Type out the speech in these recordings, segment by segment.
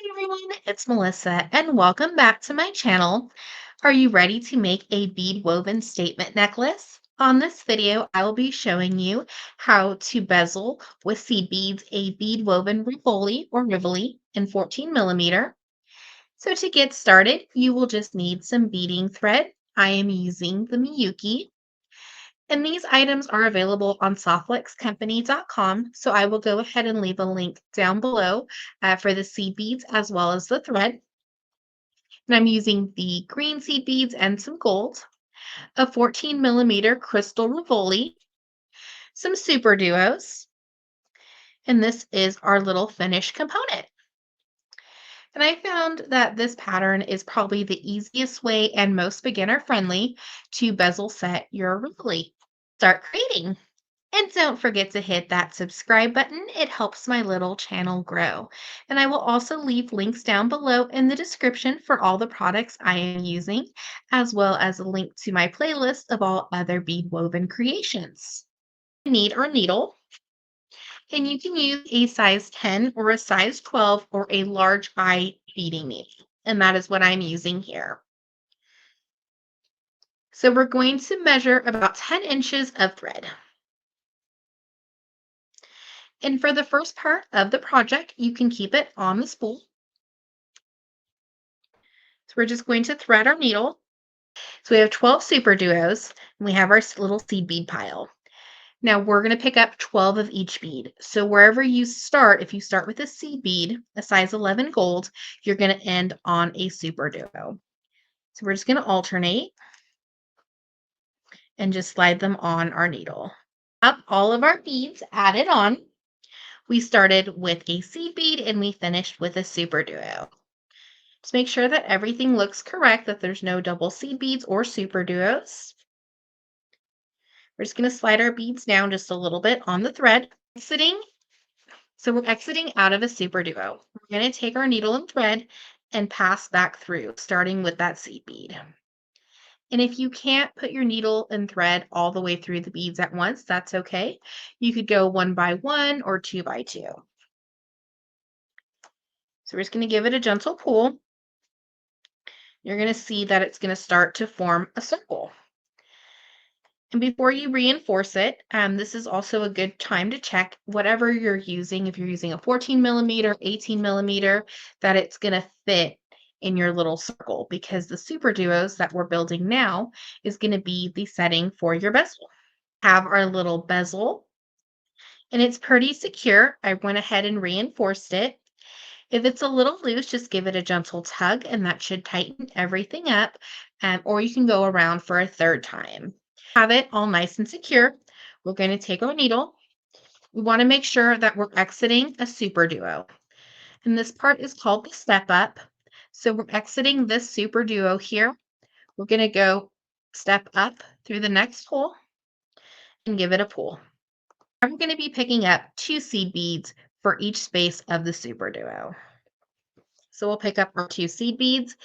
Hey everyone, it's Melissa and welcome back to my channel. Are you ready to make a bead woven statement necklace? On this video, I will be showing you how to bezel with seed beads a bead woven rivoli in 14 millimeter. So to get started, you will just need some beading thread. I am using the Miyuki. And these items are available on softflexcompany.com. So I will go ahead and leave a link down below for the seed beads as well as the thread. And I'm using the green seed beads and some gold, a 14 millimeter crystal Rivoli, some super duos, and this is our little finish component. And I found that this pattern is probably the easiest way and most beginner friendly to bezel set your Rivoli. Start creating. And don't forget to hit that subscribe button. It helps my little channel grow. And I will also leave links down below in the description for all the products I am using, as well as a link to my playlist of all other bead woven creations. You need our needle, and you can use a size 10 or a size 12 or a large eye beading needle. And that is what I'm using here. So we're going to measure about 10 inches of thread. And for the first part of the project, you can keep it on the spool. So we're just going to thread our needle. So we have 12 super duos, and we have our little seed bead pile. Now we're going to pick up 12 of each bead. So wherever you start, if you start with a seed bead, a size 11 gold, you're going to end on a super duo. So we're just going to alternate and just slide them on our needle. Up all of our beads added on. We started with a seed bead and we finished with a super duo. Just make sure that everything looks correct, that there's no double seed beads or super duos. We're just going to slide our beads down just a little bit on the thread. So we're exiting out of a super duo. We're going to take our needle and thread and pass back through, starting with that seed bead. And if you can't put your needle and thread all the way through the beads at once, that's okay. You could go 1 by 1 or 2 by 2. So we're just going to give it a gentle pull. You're going to see that it's going to start to form a circle. And before you reinforce it, this is also a good time to check whatever you're using. If you're using a 14 millimeter, 18 millimeter, that it's going to fit in your little circle, because the super duos that we're building now is going to be the setting for your bezel. Have our little bezel, and it's pretty secure. I went ahead and reinforced it. If it's a little loose, just give it a gentle tug and that should tighten everything up. Or you can go around for a third time. Have it all nice and secure. We're going to take our needle. We want to make sure that we're exiting a super duo. And this part is called the step up. So we're exiting this super duo here. We're going to go step up through the next hole and give it a pull. I'm going to be picking up 2 seed beads for each space of the super duo. So we'll pick up our 2 seed beads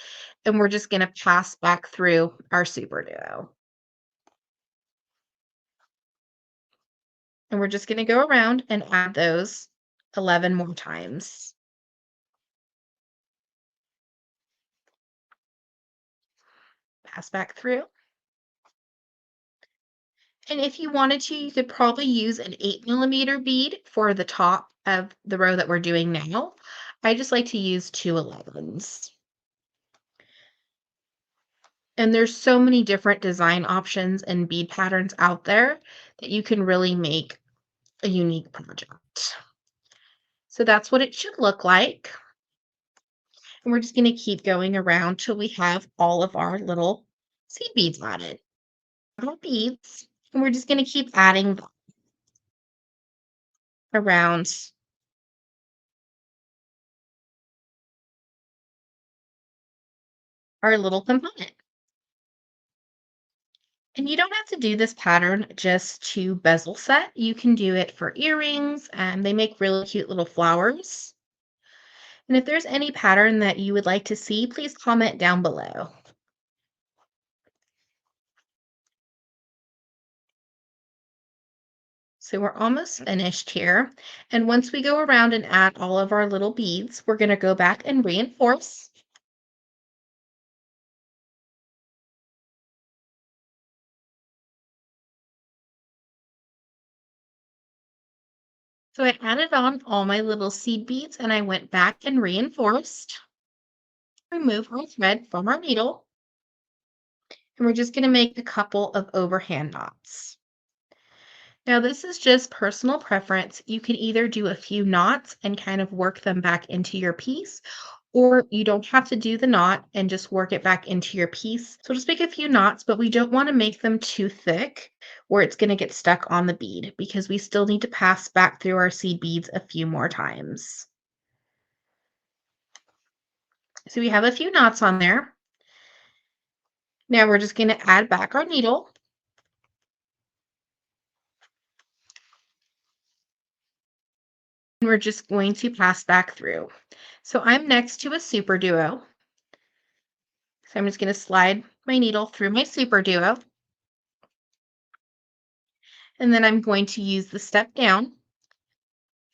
and we're just going to pass back through our super duo. And we're just going to go around and add those 11 more times. Pass back through. And if you wanted to, you could probably use an 8 millimeter bead for the top of the row that we're doing now. I just like to use 2 11s. And there's so many different design options and bead patterns out there that you can really make a unique project. So that's what it should look like. And we're just going to keep going around till we have all of our little seed beads added. More beads, and we're just going to keep adding around our little component. And you don't have to do this pattern just to bezel set. You can do it for earrings, and they make really cute little flowers. And if there's any pattern that you would like to see, please comment down below. So we're almost finished here. And once we go around and add all of our little beads, we're going to go back and reinforce. So I added on all my little seed beads and I went back and reinforced. Remove our thread from our needle. And we're just going to make a couple of overhand knots. Now, this is just personal preference. You can either do a few knots and kind of work them back into your piece, or you don't have to do the knot and just work it back into your piece. So just make a few knots, but we don't want to make them too thick where it's going to get stuck on the bead because we still need to pass back through our seed beads a few more times. So we have a few knots on there. Now we're just going to add back our needle. And we're just going to pass back through. So I'm next to a super duo. So I'm just going to slide my needle through my super duo. And then I'm going to use the step down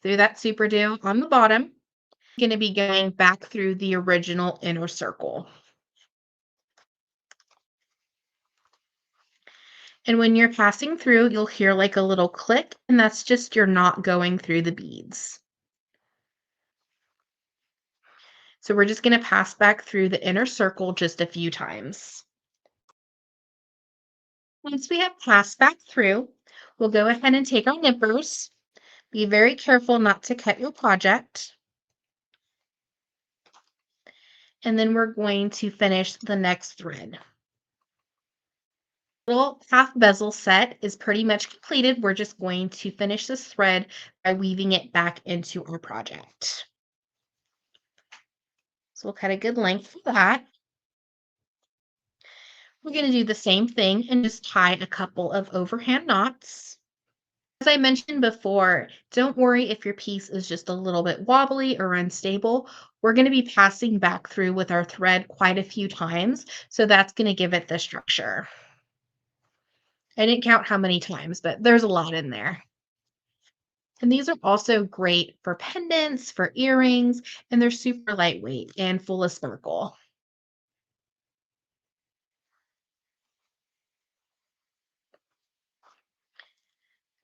through that super duo on the bottom. I'm going to be going back through the original inner circle. And when you're passing through, you'll hear like a little click, and that's just your knot going through the beads. So we're just going to pass back through the inner circle just a few times. Once we have passed back through, we'll go ahead and take our nippers. Be very careful not to cut your project. And then we're going to finish the next thread. Little half bezel set is pretty much completed. We're just going to finish this thread by weaving it back into our project. So we'll cut a good length for that. We're going to do the same thing and just tie a couple of overhand knots. As I mentioned before, don't worry if your piece is just a little bit wobbly or unstable. We're going to be passing back through with our thread quite a few times, so that's going to give it the structure. I didn't count how many times, but there's a lot in there. And these are also great for pendants, for earrings, and they're super lightweight and full of sparkle.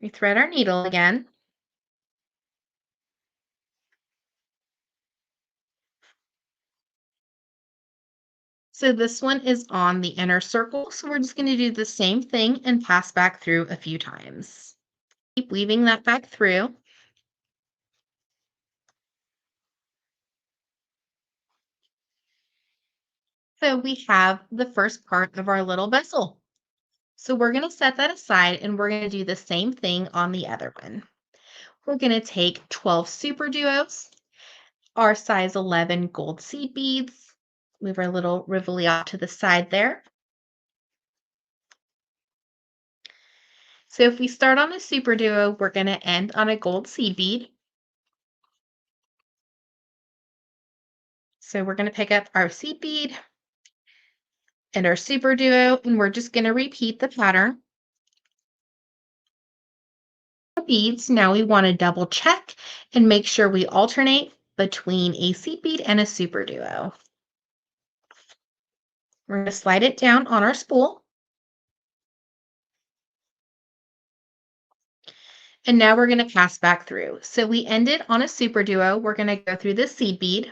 We thread our needle again. So this one is on the inner circle. So we're just going to do the same thing and pass back through a few times. Keep weaving that back through. So we have the first part of our little bezel. So we're going to set that aside and we're going to do the same thing on the other one. We're going to take 12 super duos, our size 11 gold seed beads, move our little rivoli off to the side there. So if we start on a super duo, we're going to end on a gold seed bead. So we're going to pick up our seed bead and our super duo, and we're just going to repeat the pattern. Beads. Now we want to double check and make sure we alternate between a seed bead and a super duo. We're going to slide it down on our spool. And now we're going to pass back through. So we ended on a super duo. We're going to go through the seed bead.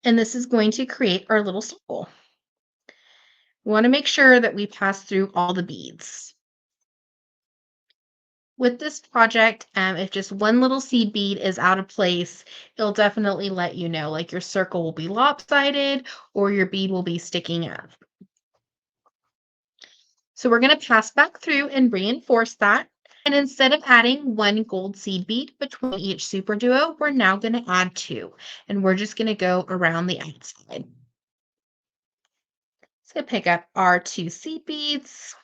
And this is going to create our little circle. We want to make sure that we pass through all the beads. With this project, if just one little seed bead is out of place, it'll definitely let you know, like your circle will be lopsided or your bead will be sticking up. So we're going to pass back through and reinforce that. And instead of adding one gold seed bead between each super duo, we're now going to add two. And we're just going to go around the outside. So pick up our two seed beads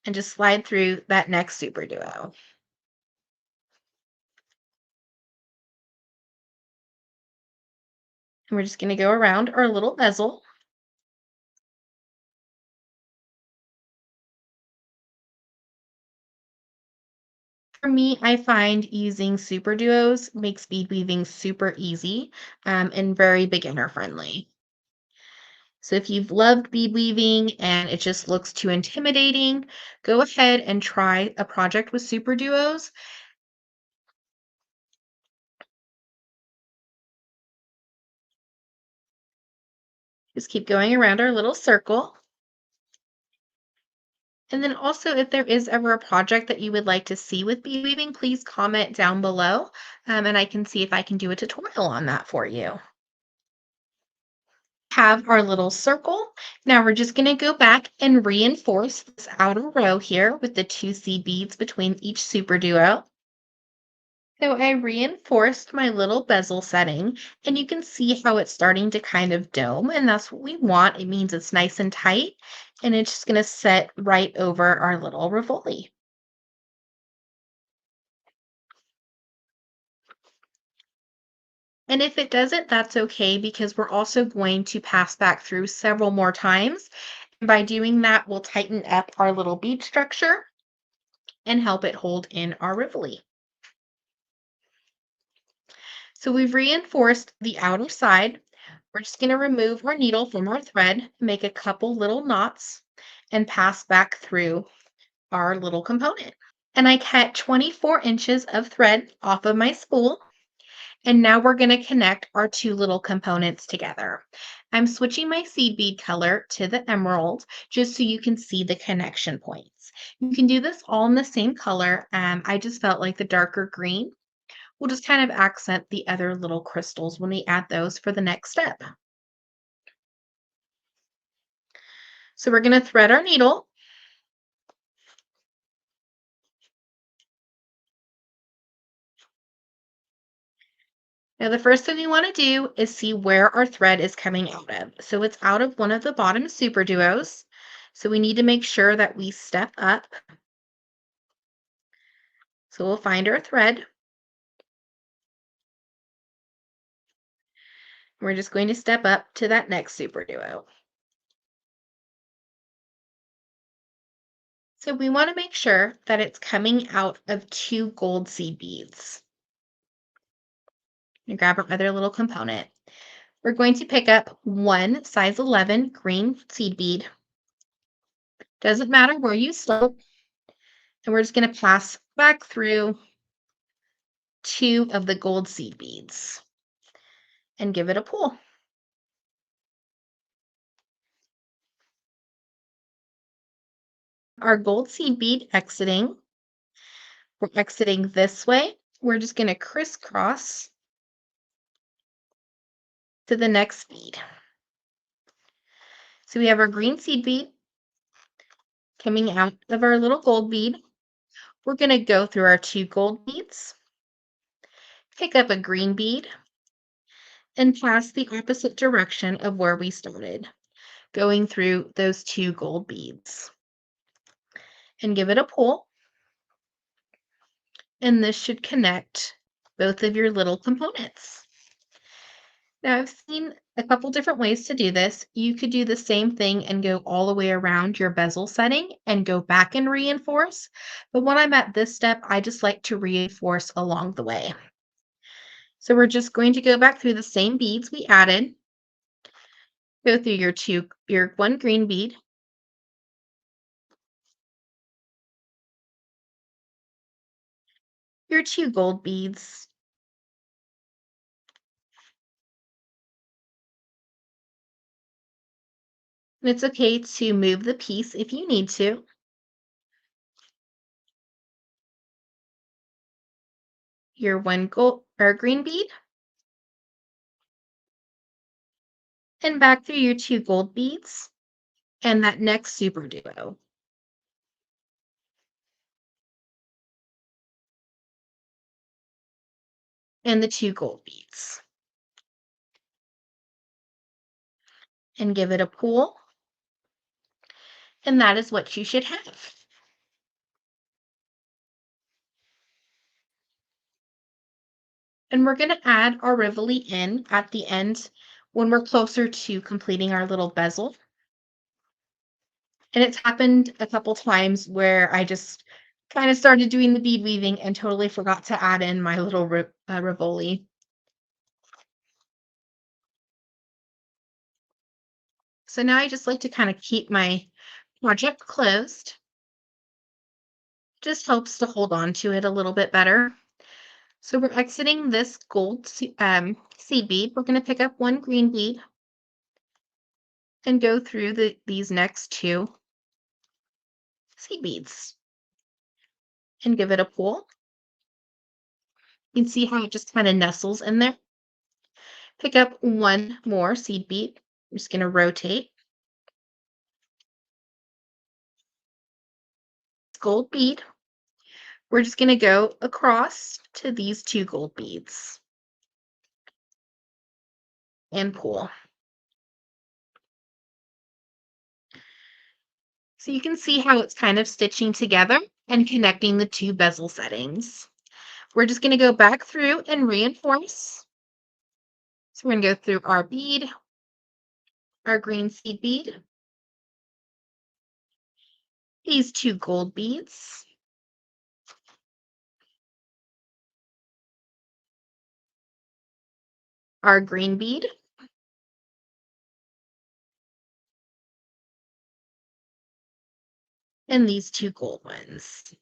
and just slide through that next super duo. And we're just going to go around our little bezel. For me, I find using super duos makes bead weaving super easy and very beginner friendly. So if you've loved bead weaving and it just looks too intimidating, go ahead and try a project with super duos. Just keep going around our little circle. And then also, if there is ever a project that you would like to see with bead weaving, please comment down below and I can see if I can do a tutorial on that for you. Have our little circle. Now we're just going to go back and reinforce this outer row here with the two seed beads between each super duo. So I reinforced my little bezel setting, and you can see how it's starting to kind of dome, and that's what we want. It means it's nice and tight, and it's just going to set right over our little Rivoli. And if it doesn't, that's okay because we're also going to pass back through several more times. And by doing that, we'll tighten up our little bead structure and help it hold in our Rivoli. So we've reinforced the outer side. We're just going to remove our needle from our thread, make a couple little knots, and pass back through our little component. And I cut 24 inches of thread off of my spool. And now we're going to connect our two little components together. I'm switching my seed bead color to the emerald just so you can see the connection points. You can do this all in the same color. I just felt like the darker green will just kind of accent the other little crystals when we add those for the next step. So we're going to thread our needle. Now, the first thing we want to do is see where our thread is coming out of. So it's out of one of the bottom super duos. So we need to make sure that we step up. So we'll find our thread. We're just going to step up to that next super duo. So we want to make sure that it's coming out of two gold seed beads. You grab our other little component. We're going to pick up one size 11 green seed bead. Doesn't matter where you start. And we're just going to pass back through two of the gold seed beads and give it a pull. Our gold seed bead exiting. We're exiting this way. We're just going to crisscross to the next bead. So we have our green seed bead coming out of our little gold bead. We're going to go through our two gold beads, pick up a green bead, and pass the opposite direction of where we started, going through those two gold beads. And give it a pull. And this should connect both of your little components. Now, I've seen a couple different ways to do this. You could do the same thing and go all the way around your bezel setting and go back and reinforce. But when I'm at this step, I just like to reinforce along the way. So we're just going to go back through the same beads we added. Go through your one green bead, your two gold beads, and it's okay to move the piece if you need to. Your one gold or green bead, and back through your two gold beads, and that next super duo. And the two gold beads. And give it a pull. And that is what you should have. And we're going to add our Rivoli in at the end when we're closer to completing our little bezel. And it's happened a couple times where I just Kind of started doing the bead weaving and totally forgot to add in my little Rivoli. So now I just like to kind of keep my project closed. Just helps to hold on to it a little bit better. So we're exiting this gold seed bead. We're going to pick up one green bead and go through these next two seed beads and give it a pull. You can see how it just kind of nestles in there. Pick up one more seed bead. I'm just going to rotate. Gold bead. We're just going to go across to these two gold beads and pull. So you can see how it's kind of stitching together and connecting the two bezel settings. We're just going to go back through and reinforce. So we're going to go through our bead, our green seed bead, these two gold beads, our green bead, and these two gold ones.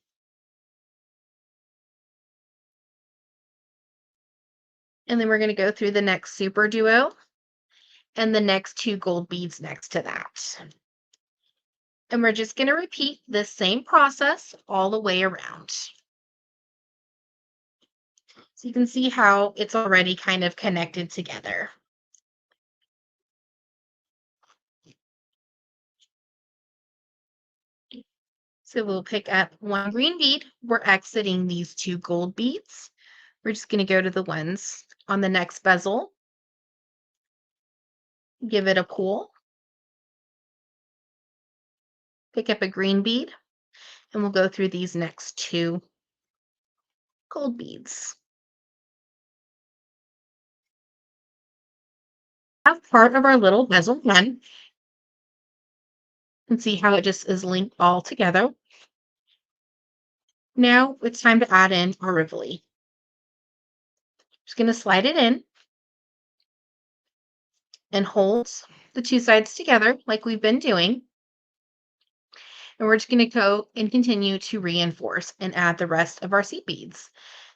And then we're going to go through the next super duo and the next two gold beads next to that. And we're just going to repeat this same process all the way around. So you can see how it's already kind of connected together. So we'll pick up one green bead. We're exiting these two gold beads. We're just going to go to the ones on the next bezel. Give it a pull. Pick up a green bead. And we'll go through these next two gold beads. Have part of our little bezel done. And see how it just is linked all together. Now it's time to add in our Rivoli. Just going to slide it in and hold the two sides together like we've been doing. And we're just going to go and continue to reinforce and add the rest of our seed beads.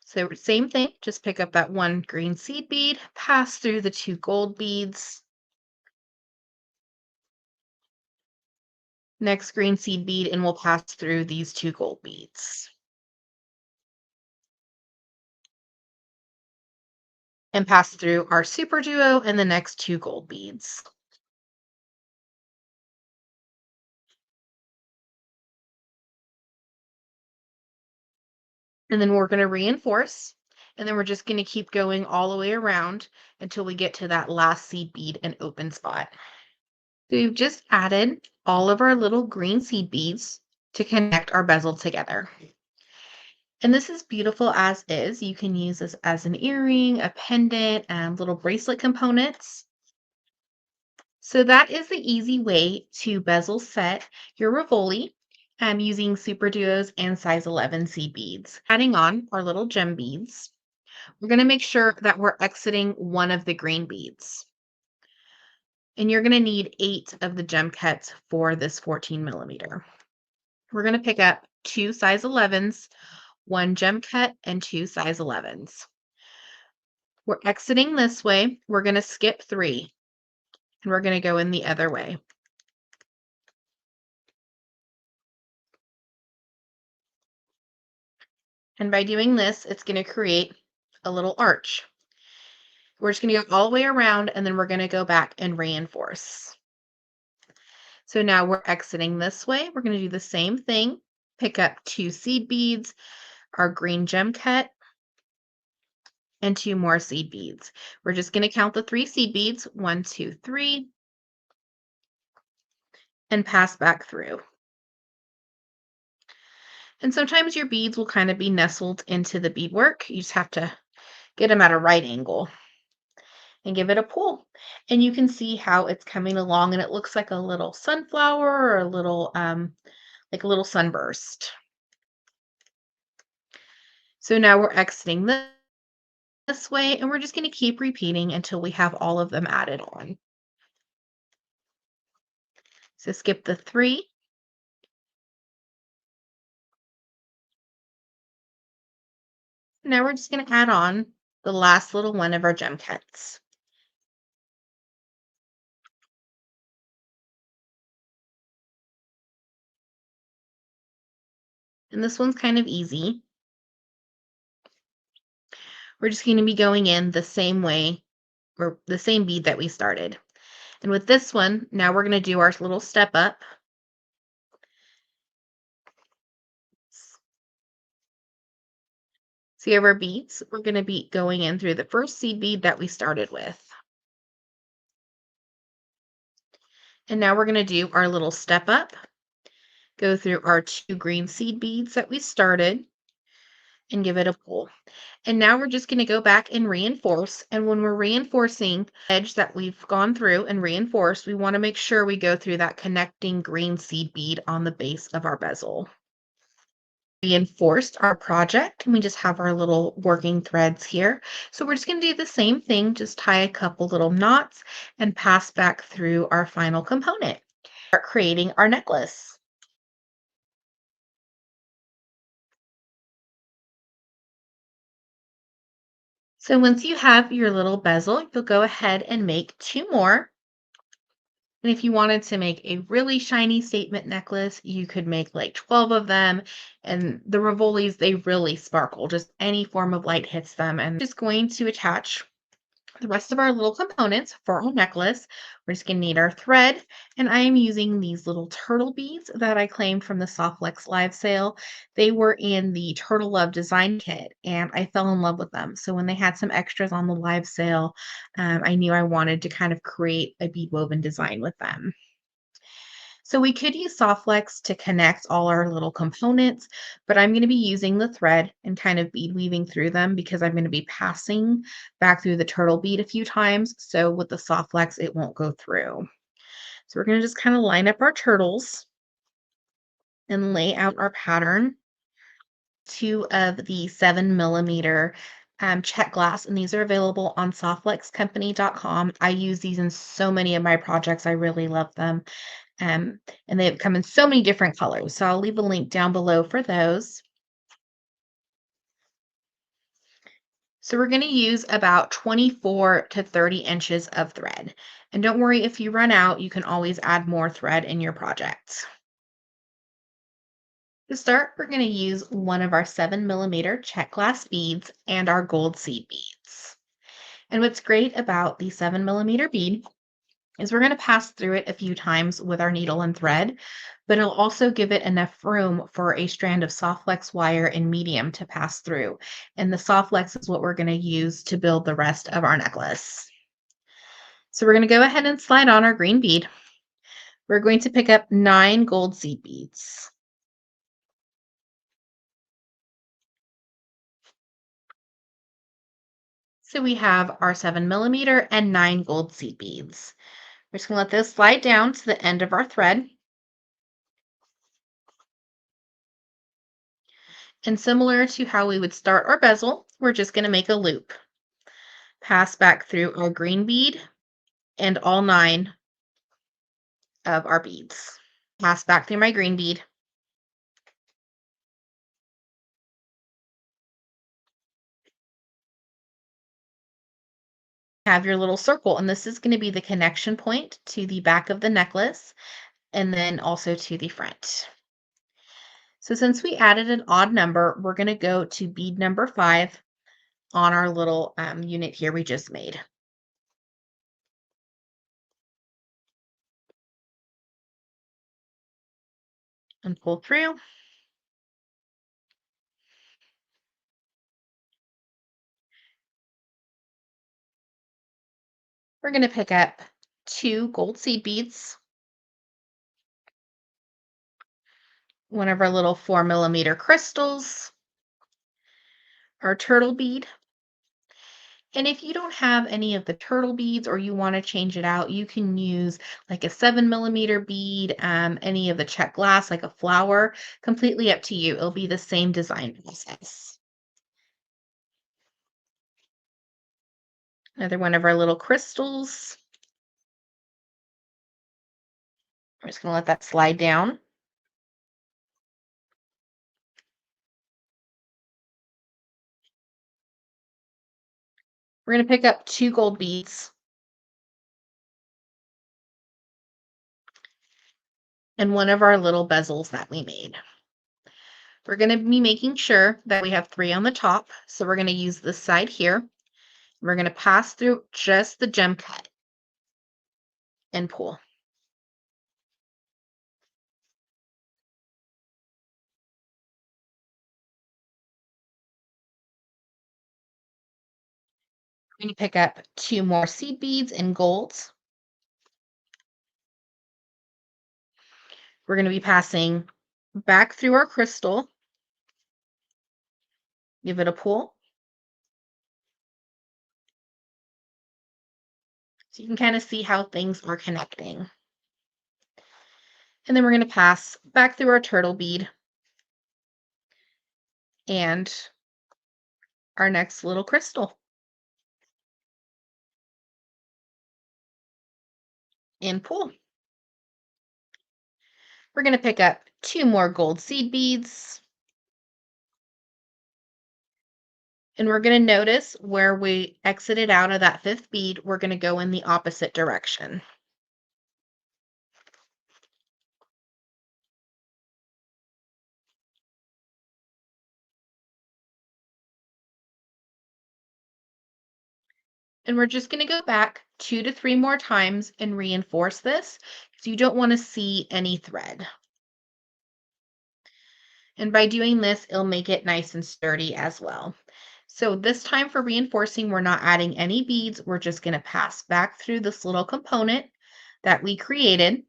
So same thing, just pick up that one green seed bead, pass through the two gold beads. Next green seed bead, and we'll pass through these two gold beads. And pass through our super duo and the next two gold beads. And then we're going to reinforce. And then we're just going to keep going all the way around until we get to that last seed bead and open spot. So we've just added all of our little green seed beads to connect our bezel together. And this is beautiful as is. You can use this as an earring, a pendant, and little bracelet components. So that is the easy way to bezel set your Rivoli using Super Duos and size 11 seed beads. Adding on our little gem beads, we're going to make sure that we're exiting one of the green beads. And you're going to need 8 of the gem cuts for this 14 millimeter. We're going to pick up 2 size 11s, 1 gem cut, and 2 size 11s. We're exiting this way. We're going to skip 3, and we're going to go in the other way. And by doing this, it's going to create a little arch. We're just going to go all the way around, and then we're going to go back and reinforce. So now we're exiting this way. We're going to do the same thing. Pick up 2 seed beads, our green gem cut, and 2 more seed beads. We're just going to count the 3 seed beads, 1, 2, 3, and pass back through. And sometimes your beads will kind of be nestled into the beadwork. You just have to get them at a right angle and give it a pull. And you can see how it's coming along, and it looks like a little sunflower or a little like a little sunburst. So now we're exiting this way, and we're just going to keep repeating until we have all of them added on. So skip the 3. Now we're just going to add on the last little one of our gem cuts. And this one's kind of easy. We're just going to be going in the same way, or the same bead that we started. And with this one, now we're going to do our little step up. So you have our beads. We're going to be going in through the first seed bead that we started with. And now we're going to do our little step up, go through our 2 green seed beads that we started, and give it a pull. And now we're just going to go back and reinforce. And when we're reinforcing the edge that we've gone through and reinforced, we want to make sure we go through that connecting green seed bead on the base of our bezel. Reinforced our project, and we just have our little working threads here. So we're just going to do the same thing, just tie a couple little knots and pass back through our final component. Start creating our necklace. So once you have your little bezel, you'll go ahead and make 2 more. And if you wanted to make a really shiny statement necklace, you could make like 12 of them. And the Rivolis, they really sparkle. Just any form of light hits them. And just going to attach the rest of our little components for our necklace. We're just going to need our thread, and I am using these little turtle beads that I claimed from the Softlex live sale. They were in the Turtle Love design kit, and I fell in love with them. So when they had some extras on the live sale, I knew I wanted to kind of create a bead woven design with them. So we could use Softlex to connect all our little components, but I'm going to be using the thread and kind of bead weaving through them because I'm going to be passing back through the turtle bead a few times. So with the Softlex, it won't go through. So we're going to just kind of line up our turtles and lay out our pattern. 2 of the 7 millimeter check glass, and these are available on softflexcompany.com. I use these in so many of my projects. I really love them. And they come in so many different colors. So I'll leave a link down below for those. So we're going to use about 24 to 30 inches of thread. And don't worry, if you run out, you can always add more thread in your projects. To start, we're going to use one of our 7 millimeter check glass beads and our gold seed beads. And what's great about the 7 millimeter bead is we're going to pass through it a few times with our needle and thread, but it'll also give it enough room for a strand of Softlex wire in medium to pass through. And the Softlex is what we're going to use to build the rest of our necklace. So we're going to go ahead and slide on our green bead. We're going to pick up 9 gold seed beads. So we have our 7 millimeter and 9 gold seed beads. We're just going to let this slide down to the end of our thread. And similar to how we would start our bezel, we're just going to make a loop. Pass back through our green bead and all 9 of our beads. Pass back through my green bead. Have your little circle, and this is going to be the connection point to the back of the necklace and then also to the front. So since we added an odd number, we're going to go to bead number 5 on our little unit here we just made. And pull through. We're going to pick up 2 gold seed beads, one of our little 4 millimeter crystals, our turtle bead. And if you don't have any of the turtle beads or you want to change it out, you can use like a 7 millimeter bead, any of the check glass, like a flower, completely up to you. It'll be the same design process. Another one of our little crystals. I'm just going to let that slide down. We're going to pick up 2 gold beads and one of our little bezels that we made. We're going to be making sure that we have 3 on the top. So we're going to use this side here. We're going to pass through just the gem cut and pull. We're going to pick up 2 more seed beads in golds. We're going to be passing back through our crystal. Give it a pull. So you can kind of see how things are connecting. And then we're going to pass back through our turtle bead and our next little crystal and pull. We're going to pick up 2 more gold seed beads. And we're going to notice where we exited out of that 5th bead, we're going to go in the opposite direction. And we're just going to go back 2 to 3 more times and reinforce this because you don't want to see any thread. And by doing this, it'll make it nice and sturdy as well. So this time for reinforcing, we're not adding any beads. We're just going to pass back through this little component that we created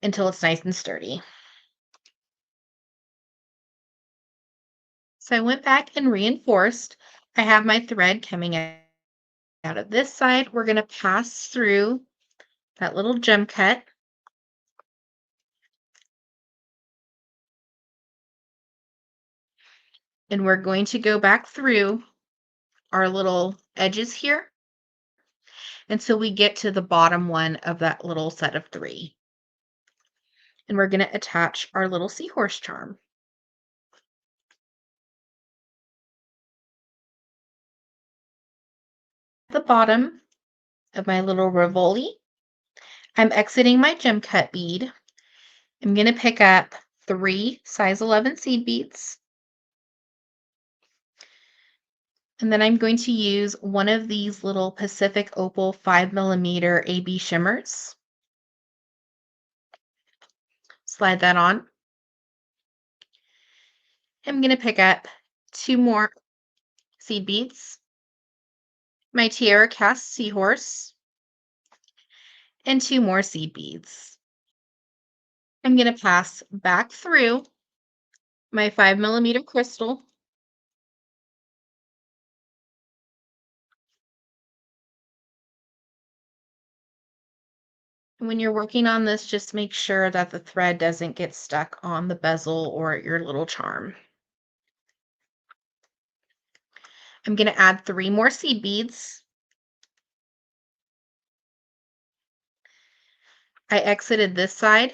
until it's nice and sturdy. So I went back and reinforced. I have my thread coming out of this side. We're going to pass through that little gem cut. And we're going to go back through our little edges here until we get to the bottom one of that little set of 3. And we're going to attach our little seahorse charm. At the bottom of my little Rivoli, I'm exiting my gem cut bead. I'm going to pick up 3 size 11 seed beads. And then I'm going to use one of these little Pacific Opal 5mm AB shimmers. Slide that on. I'm going to pick up 2 more seed beads, my tiara cast seahorse, and 2 more seed beads. I'm going to pass back through my 5mm crystal. And when you're working on this, just make sure that the thread doesn't get stuck on the bezel or your little charm. I'm going to add 3 more seed beads. I exited this side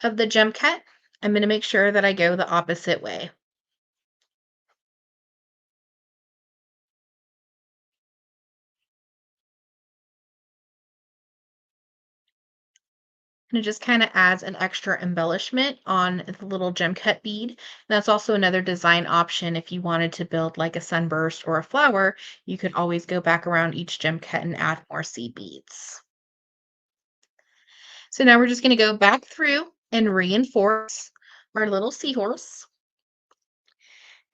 of the gem cut. I'm going to make sure that I go the opposite way. And it just kind of adds an extra embellishment on the little gem cut bead. And that's also another design option. If you wanted to build like a sunburst or a flower, you could always go back around each gem cut and add more seed beads. So now we're just going to go back through and reinforce our little seahorse.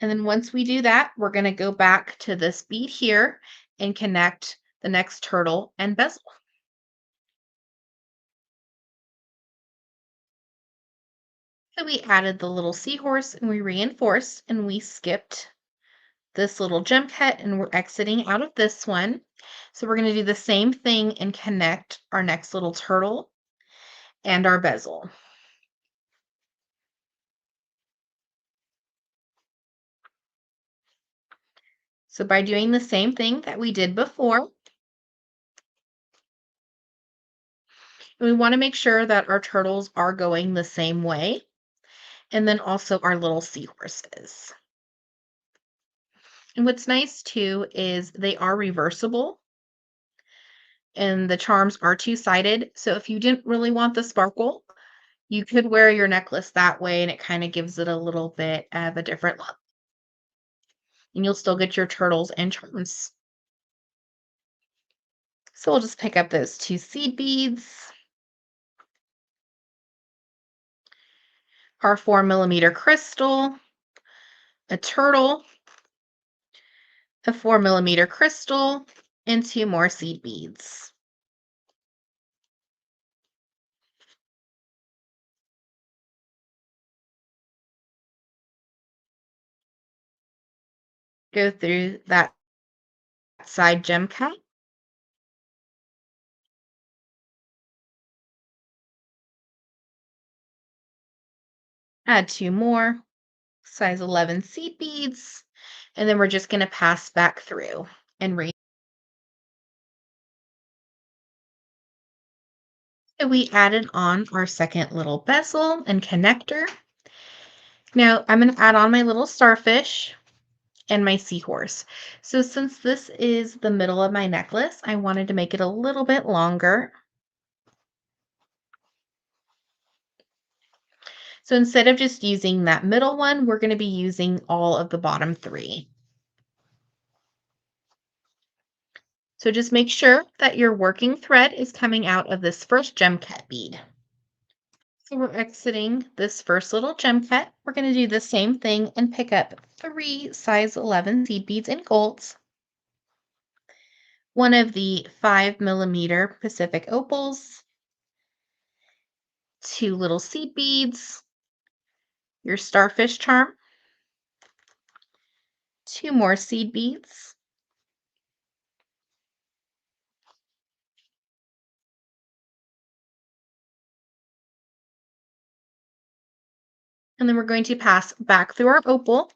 And then once we do that, we're going to go back to this bead here and connect the next turtle and bezel. So we added the little seahorse and we reinforced and we skipped this little gem cut and we're exiting out of this one. So we're going to do the same thing and connect our next little turtle and our bezel. So by doing the same thing that we did before, we want to make sure that our turtles are going the same way, and then also our little seahorses. And what's nice too is they are reversible and the charms are two-sided. So if you didn't really want the sparkle, you could wear your necklace that way and it kind of gives it a little bit of a different look. And you'll still get your turtles and charms. So we'll just pick up those two seed beads, our 4mm crystal, a turtle, a 4mm crystal, and two more seed beads. Go through that side gem cut. Add two more size 11 seed beads, and then we're just going to pass back through and read. So we added on our second little bezel and connector. Now I'm going to add on my little starfish and my seahorse. So since this is the middle of my necklace, I wanted to make it a little bit longer. So instead of just using that middle one, we're going to be using all of the bottom three. So just make sure that your working thread is coming out of this first gem cut bead. So we're exiting this first little gem cut. We're going to do the same thing and pick up three size 11 seed beads in golds, one of the 5mm Pacific opals, two little seed beads, your starfish charm, two more seed beads, and then we're going to pass back through our opal.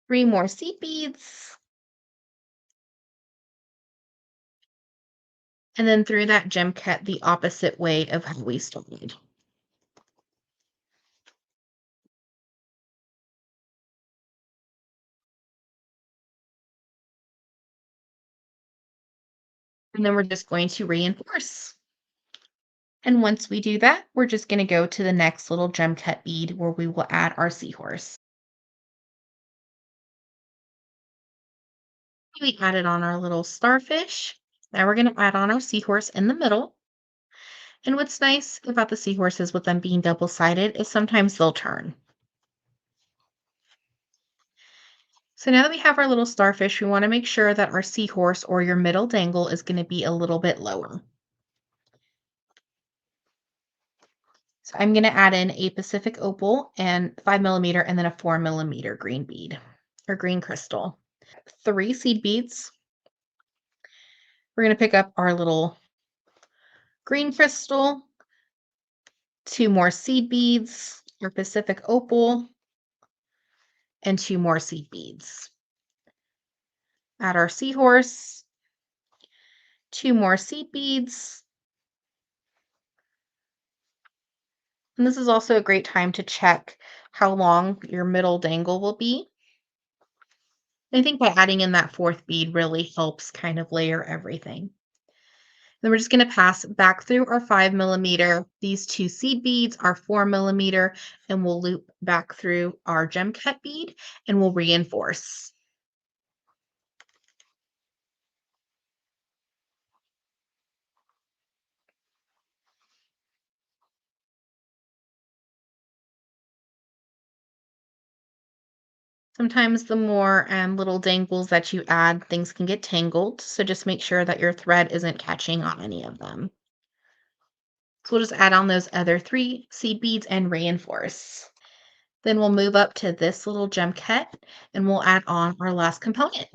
Three more seed beads, and then through that gem cut the opposite way of how we started. And then we're just going to reinforce. And once we do that, we're just going to go to the next little gem cut bead where we will add our seahorse. We added on our little starfish. Now we're going to add on our seahorse in the middle. And what's nice about the seahorses with them being double-sided is sometimes they'll turn. So now that we have our little starfish, we want to make sure that our seahorse or your middle dangle is going to be a little bit lower. So I'm going to add in a Pacific opal and 5mm and then a 4mm green bead or green crystal. Three seed beads. We're going to pick up our little green crystal, two more seed beads, your Pacific opal, and two more seed beads. Add our seahorse, two more seed beads. And this is also a great time to check how long your middle dangle will be. I think by adding in that fourth bead really helps kind of layer everything. Then we're just going to pass back through our 5mm. These two seed beads are 4mm, and we'll loop back through our gem cut bead and we'll reinforce. Sometimes the more little dangles that you add, things can get tangled. So just make sure that your thread isn't catching on any of them. So we'll just add on those other three seed beads and reinforce. Then we'll move up to this little gem cut and we'll add on our last component.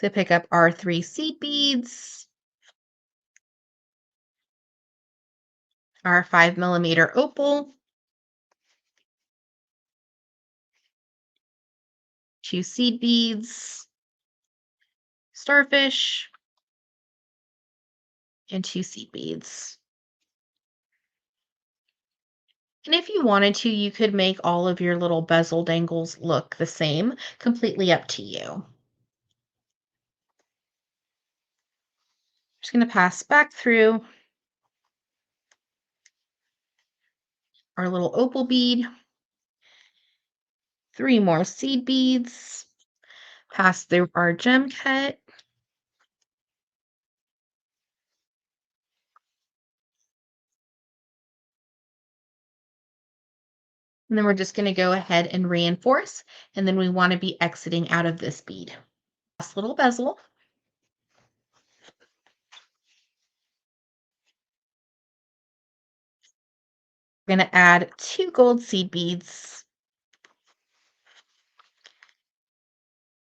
So pick up our 3 seed beads, our 5 mm opal, 2 seed beads, starfish, and 2 seed beads. And if you wanted to, you could make all of your little bezel dangles look the same, completely up to you. Just going to pass back through our little opal bead, 3 more seed beads, pass through our gem cut, and then we're just going to go ahead and reinforce, and then we want to be exiting out of this bead. Last little bezel. We're going to add 2 gold seed beads,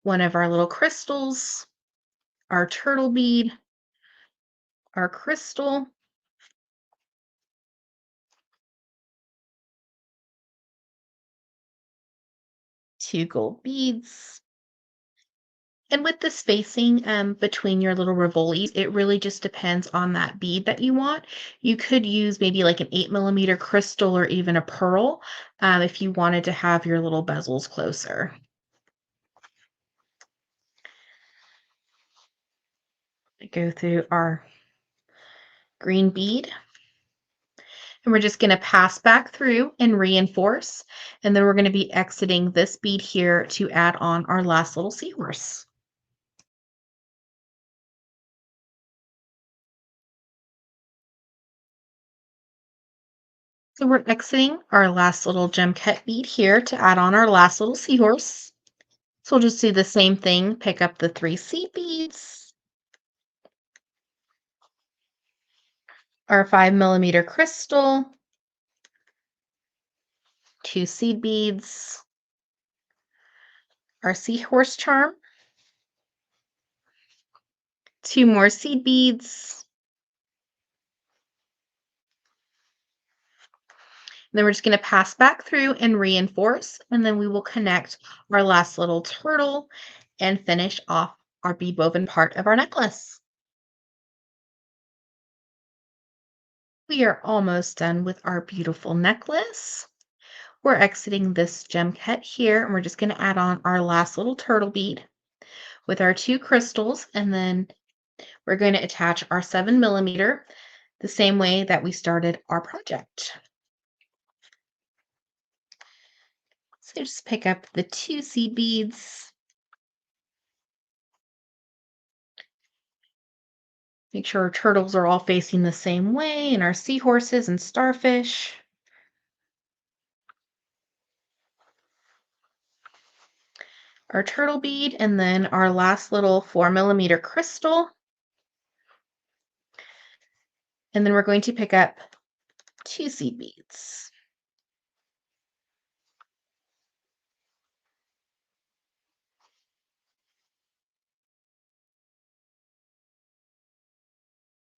one of our little crystals, our turtle bead, our crystal, 2 gold beads. And with the spacing between your little rivolis, it really just depends on that bead that you want. You could use maybe like an 8 mm crystal or even a pearl if you wanted to have your little bezels closer. Go through our green bead. And we're just going to pass back through and reinforce. And then we're going to be exiting this bead here to add on our last little seahorse. So we're exiting our last little gem cut bead here to add on our last little seahorse. So we'll just do the same thing, pick up the 3 seed beads, our 5 mm crystal, 2 seed beads, our seahorse charm, 2 more seed beads, then we're just going to pass back through and reinforce, and then we will connect our last little turtle and finish off our bead woven part of our necklace. We are almost done with our beautiful necklace. We're exiting this gem cut here, and we're just going to add on our last little turtle bead with our 2 crystals, and then we're going to attach our 7 mm the same way that we started our project. So just pick up the 2 seed beads. Make sure our turtles are all facing the same way, and our seahorses and starfish. Our turtle bead, and then our last little 4 mm crystal. And then we're going to pick up 2 seed beads.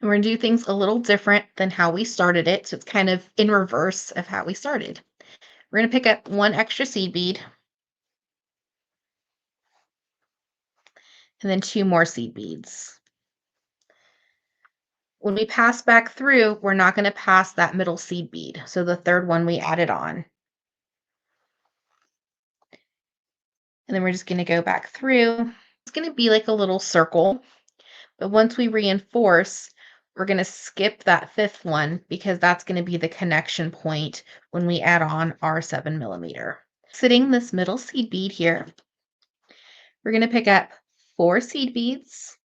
And we're going to do things a little different than how we started it. So it's kind of in reverse of how we started. We're going to pick up 1 extra seed bead and then 2 more seed beads. When we pass back through, we're not going to pass that middle seed bead. So the third one we added on. And then we're just going to go back through. It's going to be like a little circle. But once we reinforce, we're going to skip that 5th one because that's going to be the connection point when we add on our 7 mm. Sitting this middle seed bead here, we're going to pick up 4 seed beads,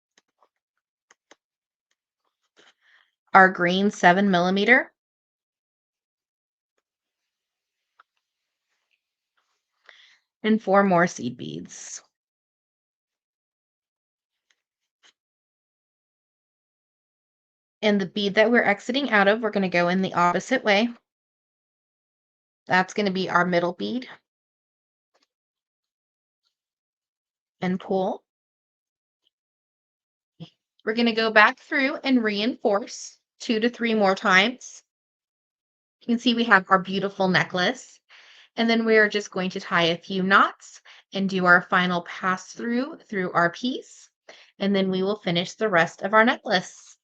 our green 7 mm, and 4 more seed beads. And the bead that we're exiting out of, we're going to go in the opposite way. That's going to be our middle bead and pull. We're going to go back through and reinforce 2 to 3 more times. You can see we have our beautiful necklace. And then we are just going to tie a few knots and do our final pass through our piece. And then we will finish the rest of our necklace.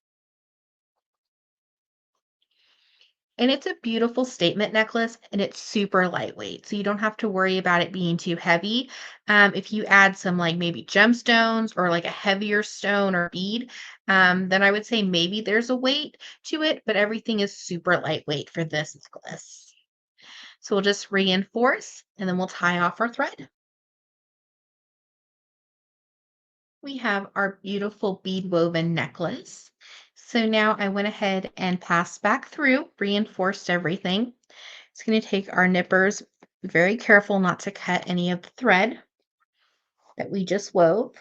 And it's a beautiful statement necklace and it's super lightweight. So you don't have to worry about it being too heavy. If you add some like maybe gemstones or like a heavier stone or bead, then I would say maybe there's a weight to it, but everything is super lightweight for this necklace. So we'll just reinforce and then we'll tie off our thread. We have our beautiful bead woven necklace. So now I went ahead and passed back through, reinforced everything. It's going to take our nippers, be very careful not to cut any of the thread that we just wove.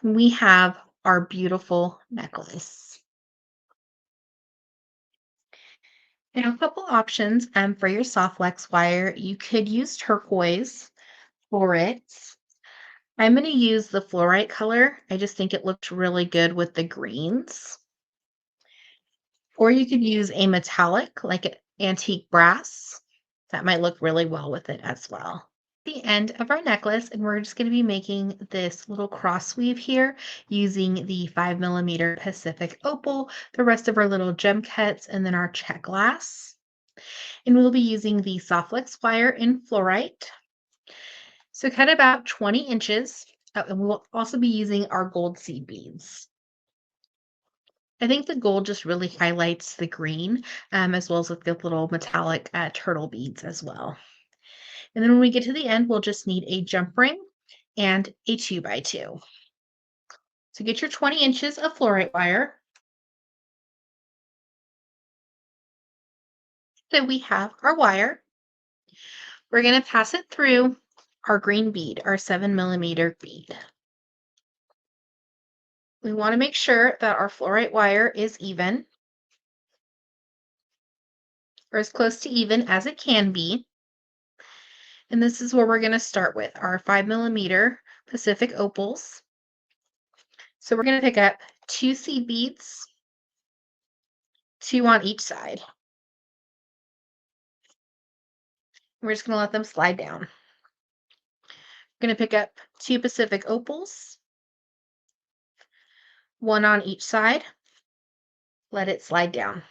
And we have our beautiful necklace. Now, a couple options for your soft flex wire. You could use turquoise for it. I'm going to use the fluorite color. I just think it looks really good with the greens. Or you could use a metallic, like an antique brass. That might look really well with it as well. The end of our necklace, and we're just going to be making this little cross weave here using the 5mm Pacific opal, the rest of our little gem cuts, and then our check glass. And we'll be using the soft flex wire in fluorite. So cut about 20 inches, and we'll also be using our gold seed beads. I think the gold just really highlights the green, as well as with the little metallic turtle beads as well. And then when we get to the end, we'll just need a jump ring and a 2x2. So get your 20 inches of fluorite wire. So we have our wire. We're going to pass it through our green bead, our 7mm bead. We want to make sure that our fluorite wire is even, or as close to even as it can be. And this is where we're going to start with our 5mm Pacific opals. So we're going to pick up 2 seed beads, 2 on each side. We're just going to let them slide down. We're going to pick up 2 Pacific opals, 1 on each side. Let it slide down.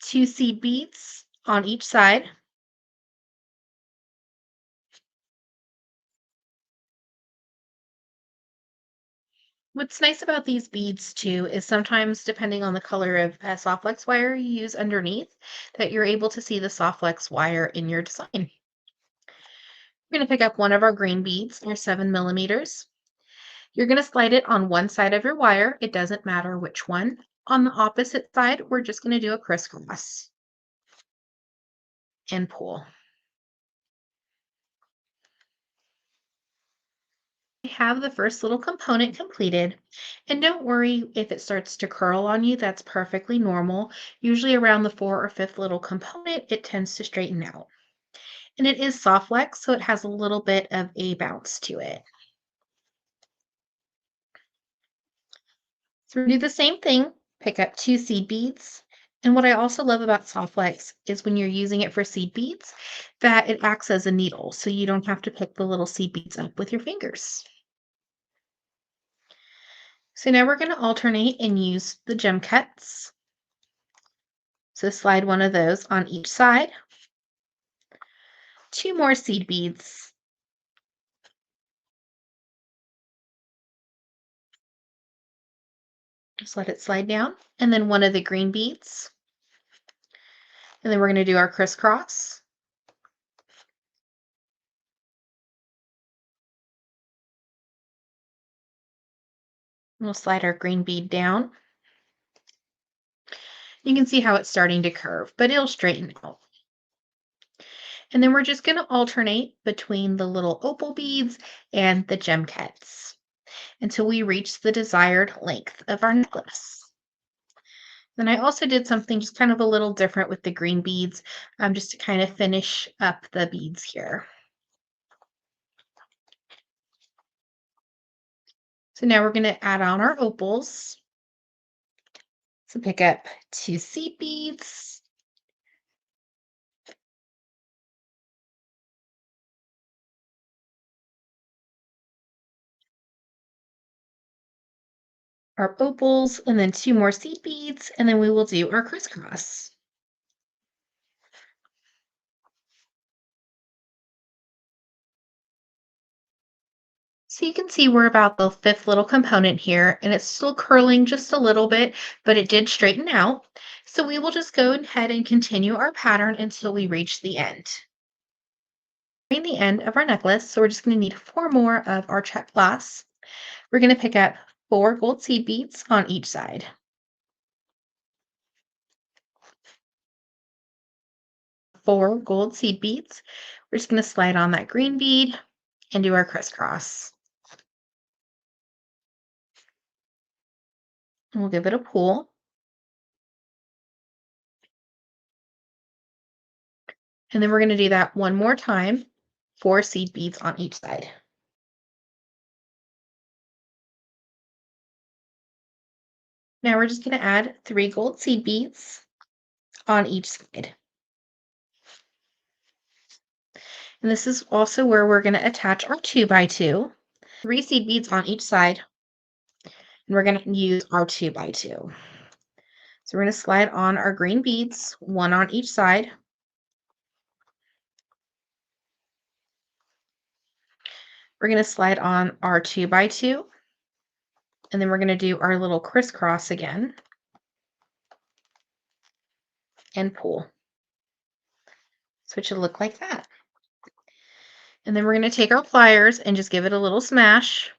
2 seed beads on each side. What's nice about these beads too is sometimes depending on the color of soft flex wire you use underneath, that you're able to see the soft flex wire in your design. We're going to pick up one of our green beads, our 7mm. You're going to slide it on one side of your wire. It doesn't matter which one. On the opposite side, we're just going to do a crisscross and pull. We have the first little component completed, and don't worry if it starts to curl on you, that's perfectly normal. Usually around the 4th or 5th little component, it tends to straighten out. And it is soft flex, so it has a little bit of a bounce to it. So we do the same thing, pick up 2 seed beads. And what I also love about soft flex is when you're using it for seed beads, that it acts as a needle, so you don't have to pick the little seed beads up with your fingers. So now we're going to alternate and use the gem cuts. So slide one of those on each side. 2 more seed beads. Just let it slide down. And then one of the green beads. And then we're going to do our crisscross. We'll slide our green bead down. You can see how it's starting to curve, but it'll straighten out. And then we're just going to alternate between the little opal beads and the gem cuts until we reach the desired length of our necklace. Then I also did something just kind of a little different with the green beads, just to kind of finish up the beads here. So now we're going to add on our opals. So pick up 2 seed beads, our opals, and then 2 more seed beads, and then we will do our crisscross. So you can see we're about the 5th little component here, and it's still curling just a little bit, but it did straighten out. So we will just go ahead and continue our pattern until we reach the end. The end of our necklace, so we're just going to need 4 more of our check glass. We're going to pick up 4 gold seed beads on each side. 4 gold seed beads. We're just going to slide on that green bead and do our crisscross. And we'll give it a pull. And then we're going to do that one more time, 4 seed beads on each side. Now we're just going to add 3 gold seed beads on each side. And this is also where we're going to attach our 2x2. 3 seed beads on each side. And we're going to use our 2x2. So we're going to slide on our green beads, 1 on each side. We're going to slide on our 2x2. And then we're going to do our little crisscross again and pull. So it should look like that. And then we're going to take our pliers and just give it a little smash.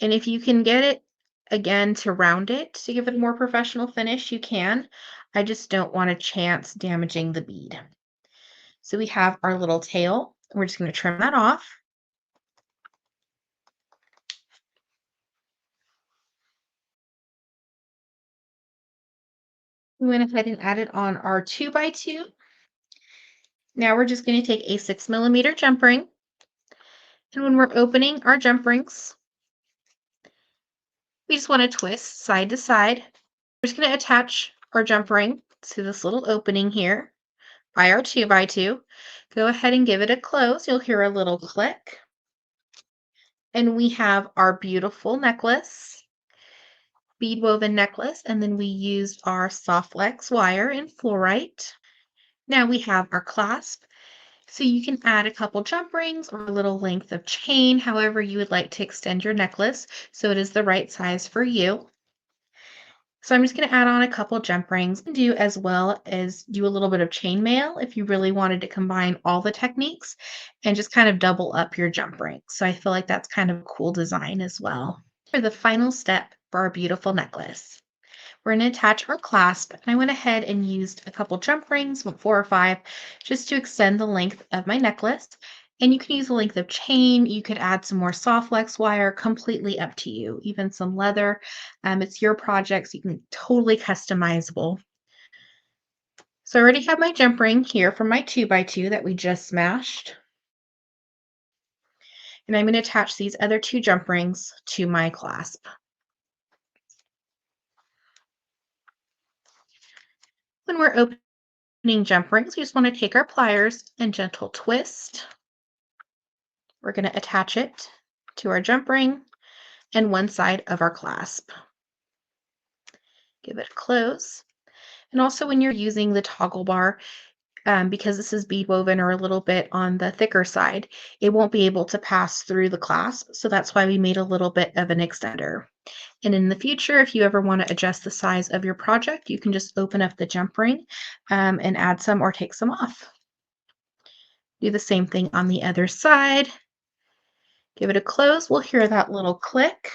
And if you can get it again to round it to give it a more professional finish, you can. I just don't want a chance damaging the bead. So we have our little tail. We're just going to trim that off. We went ahead and added on our 2x2. Now we're just going to take a 6mm jump ring. And when we're opening our jump rings, we just want to twist side to side. We're just going to attach our jump ring to this little opening here by our 2x2. Go ahead and give it a close. You'll hear a little click. And we have our beautiful necklace, bead woven necklace, and then we used our soft flex wire in fluorite. Now we have our clasp. So you can add a couple jump rings or a little length of chain, however you would like to extend your necklace so it is the right size for you. So I'm just going to add on a couple jump rings and do as well as do a little bit of chainmail if you really wanted to combine all the techniques and just kind of double up your jump ring. So I feel like that's kind of a cool design as well. For the final step for our beautiful necklace, we're going to attach our clasp, and I went ahead and used a couple jump rings, 4 or 5, just to extend the length of my necklace. And you can use a length of chain. You could add some more soft flex wire, completely up to you, even some leather. It's your project, so you can totally customizable. So I already have my jump ring here from my 2x2 that we just smashed. And I'm going to attach these other 2 jump rings to my clasp. When we're opening jump rings, we just want to take our pliers and gentle twist. We're going to attach it to our jump ring and one side of our clasp. Give it a close. And also when you're using the toggle bar, because this is bead woven or a little bit on the thicker side, it won't be able to pass through the clasp. So that's why we made a little bit of an extender. And in the future, if you ever want to adjust the size of your project, you can just open up the jump ring and add some or take some off. Do the same thing on the other side. Give it a close. We'll hear that little click.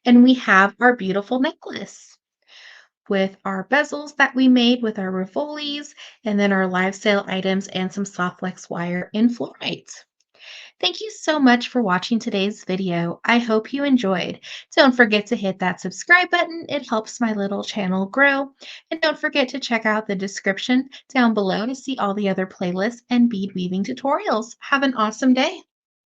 And we have our beautiful necklace with our bezels that we made with our rivolis, and then our live sale items and some soft flex wire in fluorite. Thank you so much for watching today's video. I hope you enjoyed. Don't forget to hit that subscribe button. It helps my little channel grow. And don't forget to check out the description down below to see all the other playlists and bead weaving tutorials. Have an awesome day.